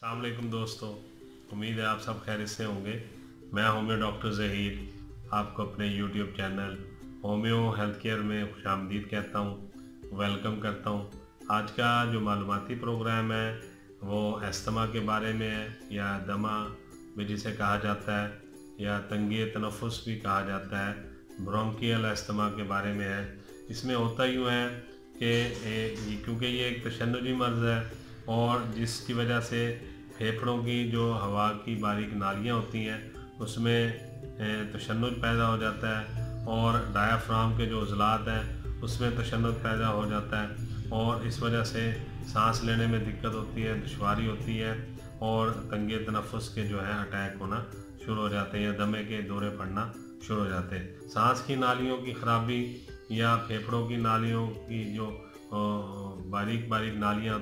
अस्सलाम वालेकुम दोस्तों, उम्मीद है आप सब खैरियत से होंगे। मैं होम्यो डॉक्टर ज़हीर आपको अपने YouTube channel homeo health care में खुशामदीद कहता हूँ, वेलकम करता हूँ। आज का जो मालूमाती प्रोग्राम है वो अस्थमा के बारे में है, या दमा भी जिसे कहा जाता है, या तंगी तनफ़ुस भी कहा जाता है, ब्रोंकियल अस्थमा के बारे में है। इसमें होता यूँ है कि क्योंकि ये एक तशन्नुजी मर्ज़ है और जिसकी वजह से फेफड़ों की जो हवा की बारीक नालियाँ होती हैं उसमें तशन्नुज पैदा हो जाता है, और डायाफ्राम के जो उज़लात हैं उसमें तशन्नुज पैदा हो जाता है, और इस वजह से सांस लेने में दिक्कत होती है, दुश्वारी होती है, और तंगे तनफ़ुस के जो है अटैक होना शुरू हो जाते हैं, या दमे के दौरे पड़ना शुरू हो जाते हैं। सांस की नालियों की ख़राबी या फेफड़ों की नालियों की जो बारीक बारीक नालियाँ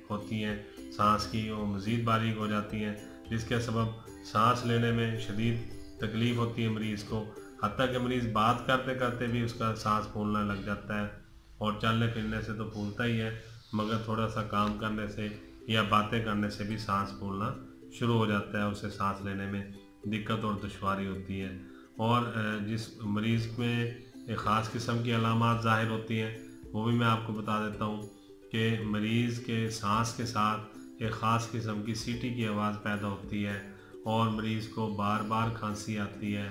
होती हैं सांस की, वो मज़ीद बारीक हो जाती हैं, जिसके सबब सांस लेने में शदीद तकलीफ़ होती है मरीज़ को। हत्ता कि मरीज़ बात करते करते भी उसका सांस फूलने लग जाता है, और चलने फिरने से तो फूलता ही है, मगर थोड़ा सा काम करने से या बातें करने से भी सांस फूलना शुरू हो जाता है, उसे सांस लेने में दिक्कत और दुश्वारी होती है। और जिस मरीज़ में एक ख़ास किस्म की अलामात ज़ाहिर होती हैं वो भी मैं आपको बता देता हूँ कि मरीज़ के सांस के साथ एक ख़ास किस्म की सीटी की आवाज़ पैदा होती है, और मरीज़ को बार बार खांसी आती है,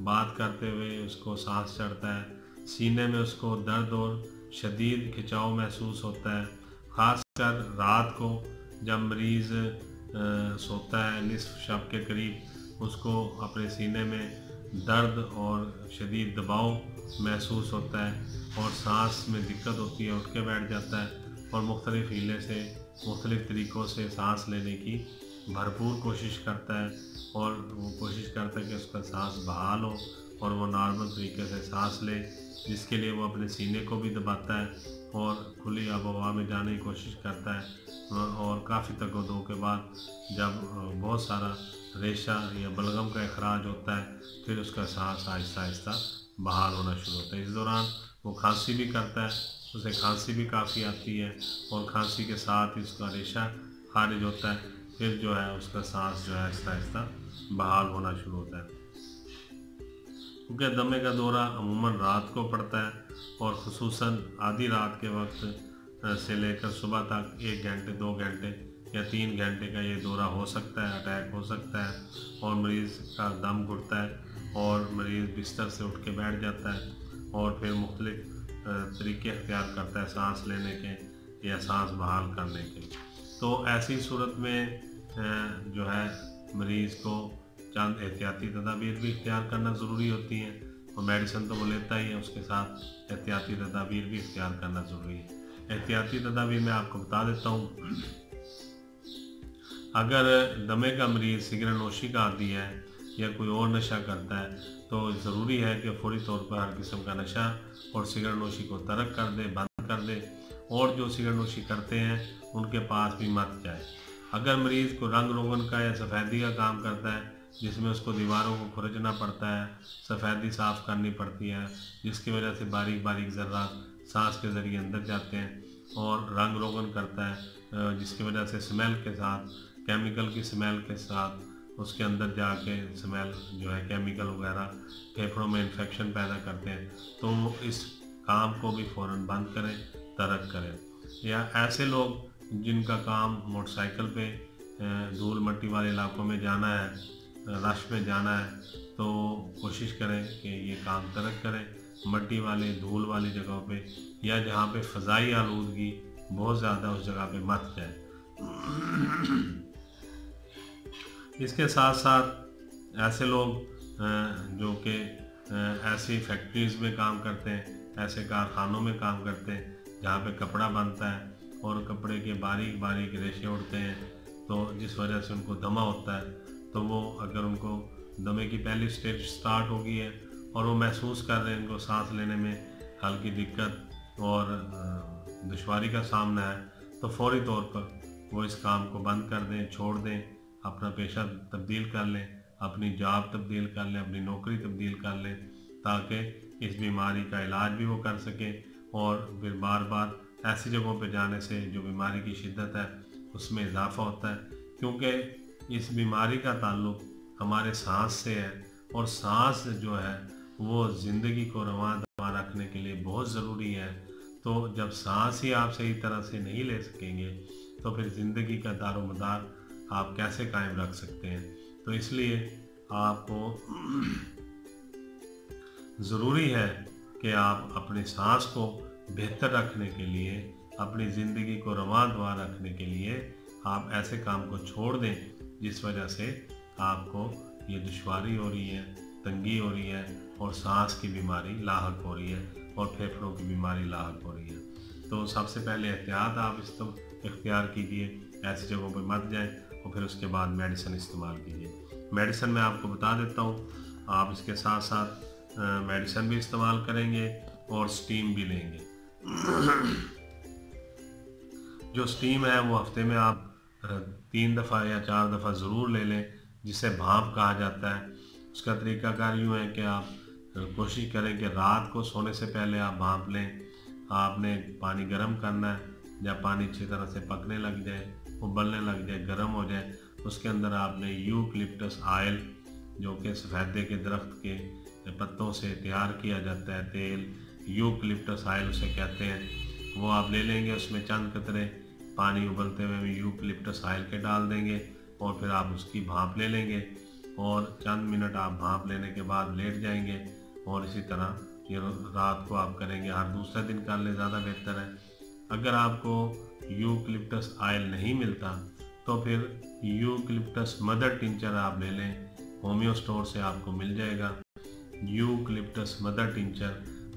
बात करते हुए उसको सांस चढ़ता है, सीने में उसको दर्द और शदीद खिंचाव महसूस होता है। ख़ासकर रात को जब मरीज़ सोता है निसफ शब के करीब, उसको अपने सीने में दर्द और शदीद दबाव महसूस होता है, और सांस में दिक्कत होती है, उठ के बैठ जाता है, और मुख्तलिफ़ हीले से मुख्तलिफ़ तरीक़ों से सांस लेने की भरपूर कोशिश करता है, और वो कोशिश करता है कि उसका सांस बहाल हो और वो नॉर्मल तरीके से सांस ले, जिसके लिए वो अपने सीने को भी दबाता है और खुली आब हवा में जाने की कोशिश करता है। और काफ़ी तगदो के बाद जब बहुत सारा रेशा या बलगम का अखराज होता है, फिर उसका सांस आहिस्ता आहिस्ता बहाल होना शुरू होता है। इस दौरान वो खांसी भी करता है, उसे खांसी भी काफ़ी आती है, और खांसी के साथ ही उसका रेशा खारिज होता है, फिर जो है उसका सांस जो है आहिस्ता आहिस्ता बहाल होना शुरू होता है। क्योंकि दमे का दौरा अमूमन रात को पड़ता है, और ख़ुसूसन आधी रात के वक्त से लेकर सुबह तक 1 घंटे 2 घंटे या 3 घंटे का ये दौरा हो सकता है, अटैक हो सकता है, और मरीज़ का दम घुटता है और मरीज़ बिस्तर से उठ के बैठ जाता है, और फिर मुख्तलिफ़ तरीके अख्तियार करता है सांस लेने के या सांस बहाल करने के। तो ऐसी सूरत में जो है मरीज़ को चंद एहतियाती तदाबीर भी इख्तियार करना ज़रूरी होती हैं, और मेडिसिन तो वो लेता ही है, उसके साथ एहतियाती तदाबीर भी इख्तियार करना ज़रूरी है। एहतियाती तदाबीर मैं आपको बता देता हूँ। अगर दमे का मरीज़ सिगरेट नोशी का आदी है या कोई और नशा करता है, तो ज़रूरी है कि फ़ौरी तौर पर हर किस्म का नशा और सिगरेट नोशी को तर्क कर दे, बंद कर दे, और जो सिगरेट नोशी करते हैं उनके पास भी मत जाए। अगर मरीज़ को रंग रोगन का या सफ़ेदी का काम करता है, जिसमें उसको दीवारों को खुरचना पड़ता है, सफ़ेदी साफ़ करनी पड़ती है, जिसकी वजह से बारीक बारीक ज़र्रात सांस के ज़रिए अंदर जाते हैं, और रंग रोगन करता है जिसकी वजह से स्मेल के साथ, केमिकल की स्मेल के साथ उसके अंदर जाके स्मेल जो है केमिकल वगैरह फेफड़ों में इन्फेक्शन पैदा करते हैं, तो इस काम को भी फ़ौरन बंद करें, तर्क करें। या ऐसे लोग जिनका काम मोटरसाइकिल पे धूल मट्टी वाले इलाकों में जाना है, रश में जाना है, तो कोशिश करें कि ये काम तर्क करें, मट्टी वाले धूल वाली जगहों पे या जहाँ पे फ़ज़ाई आलूदगी बहुत ज़्यादा उस जगह पे मत जाए। इसके साथ साथ ऐसे लोग जो कि ऐसी फैक्ट्रीज़ में काम करते हैं, ऐसे कारखानों में काम करते हैं जहाँ पे कपड़ा बनता है और कपड़े के बारीक बारीक रेशे उड़ते हैं, तो जिस वजह से उनको दमा होता है, तो वो अगर उनको दमे की पहली स्टेज स्टार्ट हो गई है और वो महसूस कर रहे हैं उनको सांस लेने में हल्की दिक्कत और दुश्वारी का सामना है, तो फौरी तौर पर वो इस काम को बंद कर दें, छोड़ दें, अपना पेशा तब्दील कर लें, अपनी जॉब तब्दील कर लें, अपनी नौकरी तब्दील कर लें, ताकि इस बीमारी का इलाज भी वो कर सकें। और फिर बार बार ऐसी जगहों पे जाने से जो बीमारी की शिद्दत है उसमें इजाफ़ा होता है, क्योंकि इस बीमारी का ताल्लुक हमारे सांस से है, और सांस जो है वो ज़िंदगी को रवां दवा रखने के लिए बहुत ज़रूरी है। तो जब सांस ही आप सही तरह से नहीं ले सकेंगे तो फिर ज़िंदगी का दारोमदार आप कैसे कायम रख सकते हैं। तो इसलिए आपको ज़रूरी है कि आप अपनी सांस को बेहतर रखने के लिए, अपनी ज़िंदगी को रवां दवा रखने के लिए आप ऐसे काम को छोड़ दें जिस वजह से आपको ये दुश्वारी हो रही है, तंगी हो रही है, और सांस की बीमारी लाहक हो रही है, और फेफड़ों की बीमारी लाहक हो रही है। तो सबसे पहले एहतियात आप इख्तियार कीजिए, ऐसी जगहों पर मत जाएं, और फिर उसके बाद मेडिसिन इस्तेमाल कीजिए। मेडिसिन मैं आपको बता देता हूँ, आप इसके साथ साथ मेडिसिन भी इस्तेमाल करेंगे और स्टीम भी लेंगे। जो स्टीम है वो हफ्ते में आप 3 दफ़ा या 4 दफ़ा ज़रूर ले लें, जिसे भाप कहा जाता है। उसका तरीकाकार यूँ है कि आप कोशिश करें कि रात को सोने से पहले आप भाप लें। आपने पानी गर्म करना है, जब पानी अच्छी तरह से पकने लग जाए, उबलने लग जाए, गर्म हो जाए, उसके अंदर आपने यूकलिप्टस ऑयल, जो कि सफ़ेदे के दरख्त के पत्तों से तैयार किया जाता है तेल, यूकलिप्टस ऑयल उसे कहते हैं, वो आप ले लेंगे। उसमें चंद कतरे पानी उबलते हुए भी यूकलिप्टस ऑयल के डाल देंगे, और फिर आप उसकी भाप ले लेंगे, और चंद मिनट आप भाप लेने के बाद लेट जाएंगे। और इसी तरह ये रात को आप करेंगे, हर दूसरे दिन कर ले, ज़्यादा बेहतर है। अगर आपको यूकलिप्टस ऑयल नहीं मिलता तो फिर यूकलिप्टस मदर टिंचर आप ले लें, होम्यो स्टोर से आपको मिल जाएगा यूकलिप्टस मदर टिंचर,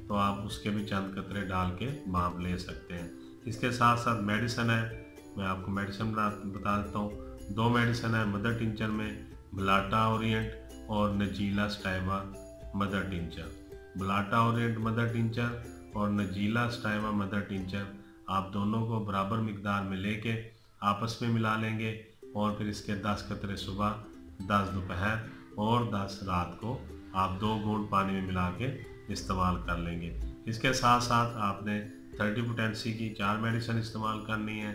तो आप उसके भी चंद कतरे डाल के भाप ले सकते हैं। इसके साथ साथ मेडिसिन है, मैं आपको मेडिसिन बता देता हूँ। 2 मेडिसिन है मदर टिंचर में, ब्लाटा ओरिएंट और Nigella sativa mother tincture. Blatta orient mother tincture और नजीला स्टाइवा मदर टिंचर, आप दोनों को बराबर मिकदार में लेके आपस में मिला लेंगे, और फिर इसके 10 कतरे सुबह, 10 दोपहर और 10 रात को आप 2 घूंट पानी में मिला के इस्तेमाल कर लेंगे। इसके साथ साथ आपने 30 पोटेंसी की 4 मेडिसिन इस्तेमाल करनी है,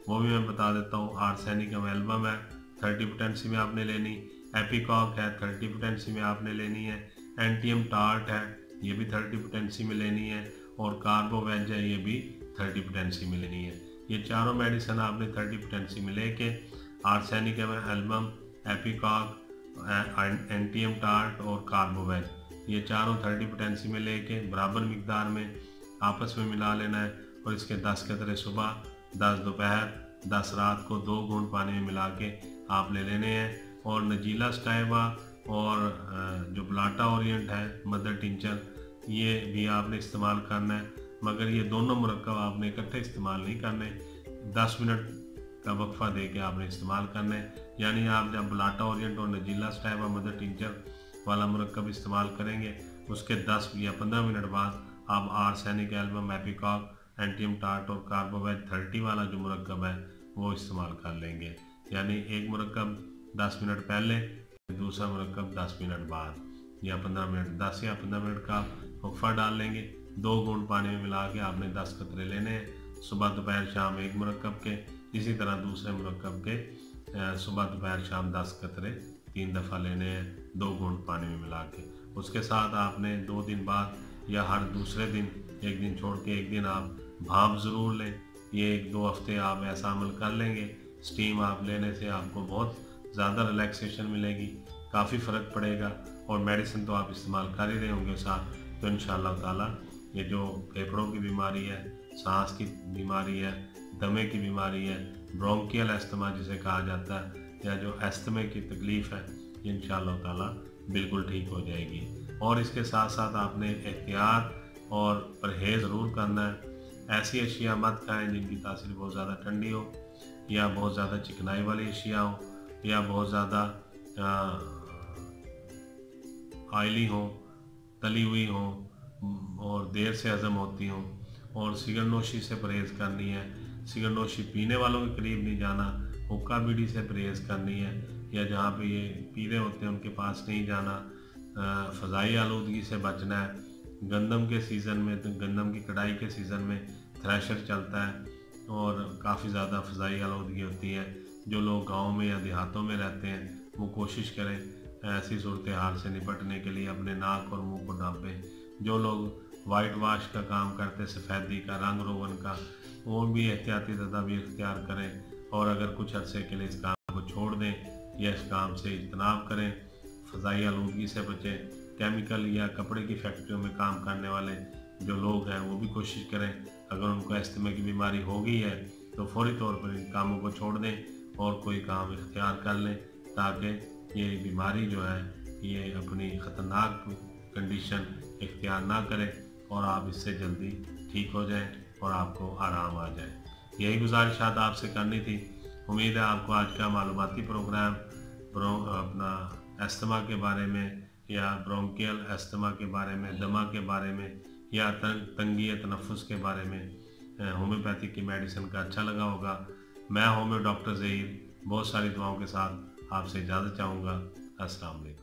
वो भी मैं बता देता हूँ। आर्सेनिकम एल्बम है, 30 पोटेंसी में आपने लेनी। एपिकॉक है, 30 पोटेंसी में आपने लेनी है। एंटियम टार्ट है, ये भी 30 पोटेंसी में लेनी है। और कार्बोवेज है, ये भी 30 पोटेंसी में लेनी है। ये चारों मेडिसिन आपने 30 पोटेंसी में लेके आर्सेनिकम एल्बम, एपिकॉक, एंटियम टार्ट और कार्बोवेज, ये चारों 30 पोटेंसी में लेके बराबर मिकदार में आपस में मिला लेना है, और इसके 10 कतरे सुबह, 10 दोपहर, 10 रात को 2 घूंट पानी में मिला के आप ले लेने हैं। और नजीला स्टाइवा और जो ब्लाटा ओरिएंट है मदर टिंचर, ये भी आपने इस्तेमाल करना है, मगर ये दोनों मुरक्कब आपने इकट्ठे इस्तेमाल नहीं करने, 10 मिनट का वक्फा दे के आपने इस्तेमाल करना है। यानी आप जब ब्लाटा ओरिएंट और नजीला स्टाइवा मदर टिंचर वाला मुरक्कब इस्तेमाल करेंगे, उसके 10 या 15 मिनट बाद आप आर्सेनिक एल्बम, एपिकॉक, एंटियम टार्ट और कार्बोवेज 30 वाला जो मुरक्कब है वो इस्तेमाल कर लेंगे। यानी एक मुरक्कब 10 मिनट पहले, दूसरा मुरक्कब 10 मिनट बाद, या 15 मिनट, 10 या 15 मिनट का वक्फा डाल लेंगे। 2 घूंट पानी में मिला के आपने 10 कतरे लेने हैं, सुबह दोपहर शाम एक मुरक्कब के। इसी तरह दूसरे मुरक्कब के सुबह दोपहर शाम 10 कतरे 3 दफ़ा लेने हैं, 2 घूंट पानी में मिला के। उसके साथ आपने 2 दिन बाद या हर दूसरे दिन, एक दिन छोड़ के एक दिन आप भाप ज़रूर लें। ये 1-2 हफ्ते आप ऐसा अमल कर लेंगे, स्टीम आप लेने से आपको बहुत ज़्यादा रिलैक्सेशन मिलेगी, काफ़ी फ़र्क पड़ेगा। और मेडिसिन तो आप इस्तेमाल कर ही रहे होंगे साथ, तो इंशाअल्लाह ताला ये जो फेफड़ों की बीमारी है, सांस की बीमारी है, दमे की बीमारी है, ब्रोंकियल एस्थमा जिसे कहा जाता है, या जो एस्थमे की तकलीफ़ है, ये इंशाअल्लाह ताला बिल्कुल ठीक हो जाएगी। और इसके साथ साथ आपने एहतियात और परहेज़ ज़रूर करना है। ऐसी अशिया मत खाएं जिनकी तासीर बहुत ज़्यादा ठंडी हो, या बहुत ज़्यादा चिकनाई वाली अशिया हो, या बहुत ज़्यादा ऑयली हो, तली हुई हो और देर से हज़म होती हो। और सिगरेट नोशी से परहेज़ करनी है, सिगरेट नोशी पीने वालों के करीब नहीं जाना, हुक्का बीड़ी से परहेज़ करनी है, या जहाँ पे ये पी रहे होते हैं उनके पास नहीं जाना। फ़ज़ाई आलूदगी से बचना है। गंदम के सीज़न में, तो गंदम की कटाई के सीज़न में थ्रेशर चलता है और काफ़ी ज़्यादा फ़ज़ाई आलूदगी होती है, जो लोग गाँव में या देहातों में रहते हैं वो कोशिश करें ऐसी सूरत हाल से निपटने के लिए अपने नाक और मुंह को ढांपें। जो लोग वाइट वाश का काम करते, सफ़ेदी का, रंग रोगन का, वो भी एहतियाती तदाबीर इख्तियार करें और अगर कुछ अरसे के लिए इस काम को छोड़ दें या इस काम से इज्तनाब करें। फ़ज़ाई आलूदगी से बचें। केमिकल या कपड़े की फैक्ट्रियों में काम करने वाले जो लोग हैं वो भी कोशिश करें, अगर उनको अस्थमा की बीमारी हो गई है तो फौरी तौर पर इन कामों को छोड़ दें और कोई काम इख्तियार कर लें, ताकि ये बीमारी जो है ये अपनी ख़तरनाक कंडीशन इख्तियार ना करे और आप इससे जल्दी ठीक हो जाएं और आपको आराम आ जाए। यही गुजारिशात आपसे करनी थी। उम्मीद है आपको आज का मालूमाती प्रोग्राम अपना अस्थमा के बारे में या ब्रोंकियल अस्थमा के बारे में, दमा के बारे में या तंगी तनफ़ुस के बारे में होम्योपैथिक की मेडिसिन का अच्छा लगा होगा। मैं होम्यो डॉक्टर ज़हीर बहुत सारी दुआओं के साथ आपसे इजाज़त चाहूँगा। अस्सलाम वालेकुम।